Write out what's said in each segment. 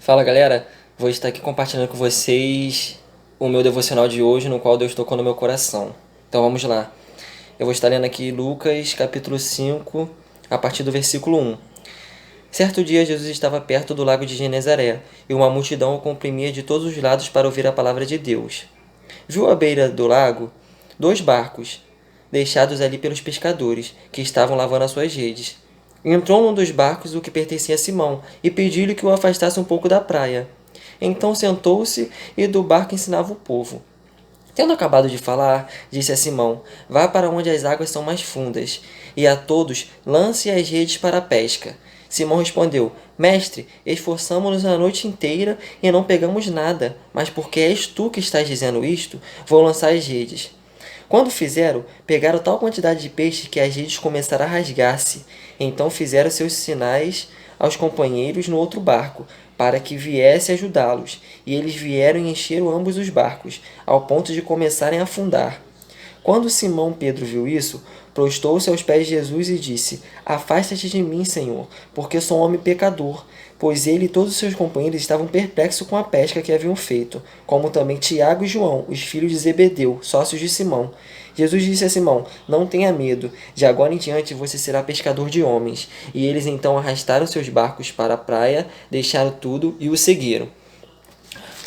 Fala galera, vou estar aqui compartilhando com vocês o meu devocional de hoje, no qual Deus tocou no meu coração. Então vamos lá. Eu vou estar lendo aqui Lucas capítulo 5, a partir do versículo 1. Certo dia Jesus estava perto do lago de Genezaré, e uma multidão o comprimia de todos os lados para ouvir a palavra de Deus. Viu à beira do lago 2 barcos, deixados ali pelos pescadores, que estavam lavando as suas redes. Entrou num dos barcos, o que pertencia a Simão, e pediu-lhe que o afastasse um pouco da praia. Então sentou-se e do barco ensinava o povo. Tendo acabado de falar, disse a Simão: Vá para onde as águas são mais fundas, e a todos lance as redes para a pesca. Simão respondeu: Mestre, esforçamo-nos a noite inteira e não pegamos nada, mas porque és tu que estás dizendo isto, vou lançar as redes. Quando fizeram, pegaram tal quantidade de peixe que as redes começaram a rasgar-se. Então fizeram seus sinais aos companheiros no outro barco, para que viesse ajudá-los. E eles vieram e encheram ambos os barcos, ao ponto de começarem a afundar. Quando Simão Pedro viu isso, prostou-se aos pés de Jesus e disse: Afasta-te de mim, Senhor, porque sou um homem pecador. Pois ele e todos os seus companheiros estavam perplexos com a pesca que haviam feito, como também Tiago e João, os filhos de Zebedeu, sócios de Simão. Jesus disse a Simão: Não tenha medo, de agora em diante você será pescador de homens. E eles então arrastaram seus barcos para a praia, deixaram tudo e o seguiram.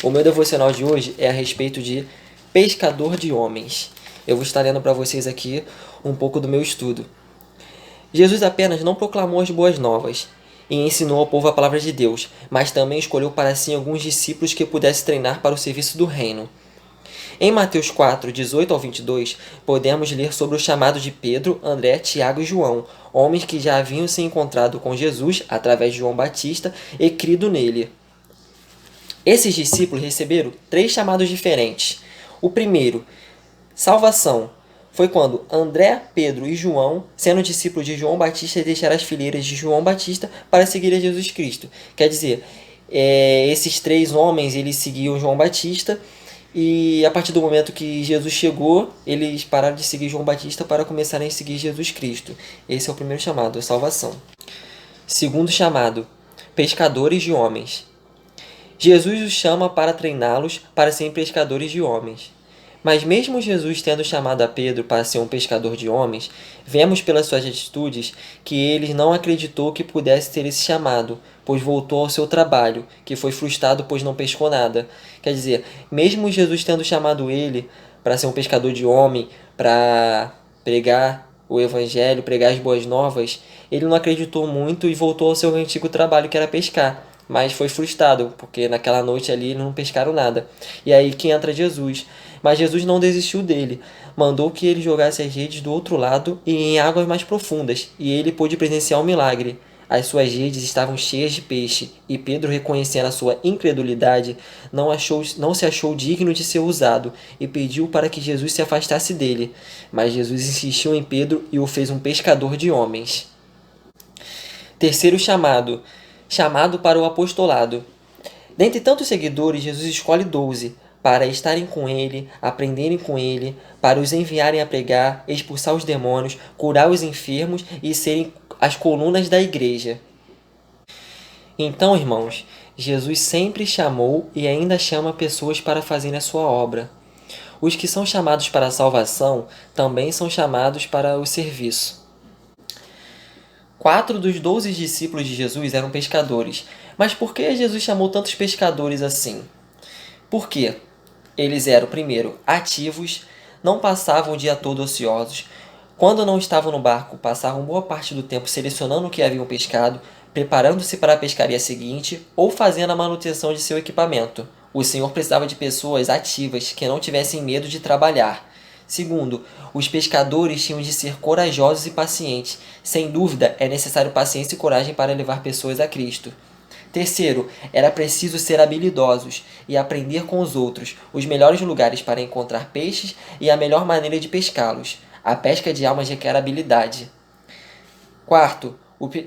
O meu devocional de hoje é a respeito de pescador de homens. Eu vou estar lendo para vocês aqui um pouco do meu estudo. Jesus apenas não proclamou as boas novas e ensinou ao povo a palavra de Deus, mas também escolheu para si alguns discípulos que pudesse treinar para o serviço do reino. Em Mateus 4, 18 ao 22, podemos ler sobre o chamado de Pedro, André, Tiago e João, homens que já haviam se encontrado com Jesus através de João Batista e crido nele. Esses discípulos receberam 3 chamados diferentes. O primeiro, salvação, foi quando André, Pedro e João, sendo discípulos de João Batista, deixaram as fileiras de João Batista para seguir a Jesus Cristo. Quer dizer, esses 3 homens eles seguiam João Batista e a partir do momento que Jesus chegou, eles pararam de seguir João Batista para começarem a seguir Jesus Cristo. Esse é o primeiro chamado, a salvação. Segundo chamado, pescadores de homens. Jesus os chama para treiná-los para serem pescadores de homens. Mas mesmo Jesus tendo chamado a Pedro para ser um pescador de homens, vemos pelas suas atitudes que ele não acreditou que pudesse ter esse chamado, pois voltou ao seu trabalho, que foi frustrado pois não pescou nada. Quer dizer, mesmo Jesus tendo chamado ele para ser um pescador de homem, para pregar o evangelho, pregar as boas novas, ele não acreditou muito e voltou ao seu antigo trabalho, que era pescar. Mas foi frustrado, porque naquela noite ali não pescaram nada. E aí que entra Jesus. Mas Jesus não desistiu dele. Mandou que ele jogasse as redes do outro lado e em águas mais profundas. E ele pôde presenciar um milagre. As suas redes estavam cheias de peixe. E Pedro, reconhecendo a sua incredulidade, não se achou digno de ser usado. E pediu para que Jesus se afastasse dele. Mas Jesus insistiu em Pedro e o fez um pescador de homens. Terceiro chamado para o apostolado. Dentre tantos seguidores, Jesus escolhe 12 para estarem com ele, aprenderem com ele, para os enviarem a pregar, expulsar os demônios, curar os enfermos e serem as colunas da igreja. Então, irmãos, Jesus sempre chamou e ainda chama pessoas para fazerem a sua obra. Os que são chamados para a salvação também são chamados para o serviço. 4 dos 12 discípulos de Jesus eram pescadores. Mas por que Jesus chamou tantos pescadores assim? Por quê? Eles eram, primeiro, ativos, não passavam o dia todo ociosos. Quando não estavam no barco, passavam boa parte do tempo selecionando o que haviam pescado, preparando-se para a pescaria seguinte ou fazendo a manutenção de seu equipamento. O Senhor precisava de pessoas ativas que não tivessem medo de trabalhar. Segundo, os pescadores tinham de ser corajosos e pacientes. Sem dúvida, é necessário paciência e coragem para levar pessoas a Cristo. Terceiro, era preciso ser habilidosos e aprender com os outros os melhores lugares para encontrar peixes e a melhor maneira de pescá-los. A pesca de almas requer habilidade. Quarto,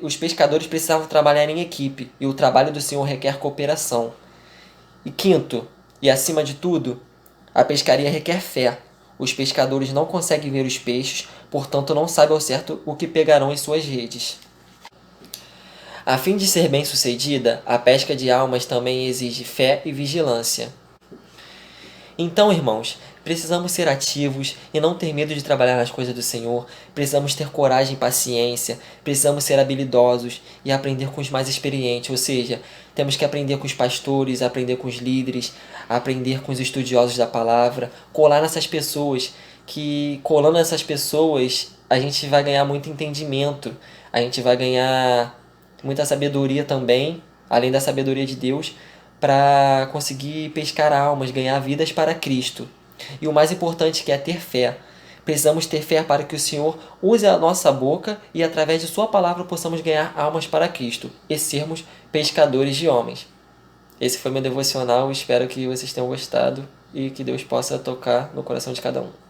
os pescadores precisavam trabalhar em equipe e o trabalho do Senhor requer cooperação. E quinto, e acima de tudo, a pescaria requer fé. Os pescadores não conseguem ver os peixes, portanto não sabem ao certo o que pegarão em suas redes. A fim de ser bem-sucedida, a pesca de almas também exige fé e vigilância. Então, irmãos, precisamos ser ativos e não ter medo de trabalhar nas coisas do Senhor. Precisamos ter coragem e paciência. Precisamos ser habilidosos e aprender com os mais experientes. Ou seja, temos que aprender com os pastores, aprender com os líderes, aprender com os estudiosos da palavra, colar nessas pessoas, que colando nessas pessoas a gente vai ganhar muito entendimento, a gente vai ganhar muita sabedoria também, além da sabedoria de Deus, para conseguir pescar almas, ganhar vidas para Cristo. E o mais importante que é ter fé. Precisamos ter fé para que o Senhor use a nossa boca e através de sua palavra possamos ganhar almas para Cristo e sermos pescadores de homens. Esse foi meu devocional, espero que vocês tenham gostado e que Deus possa tocar no coração de cada um.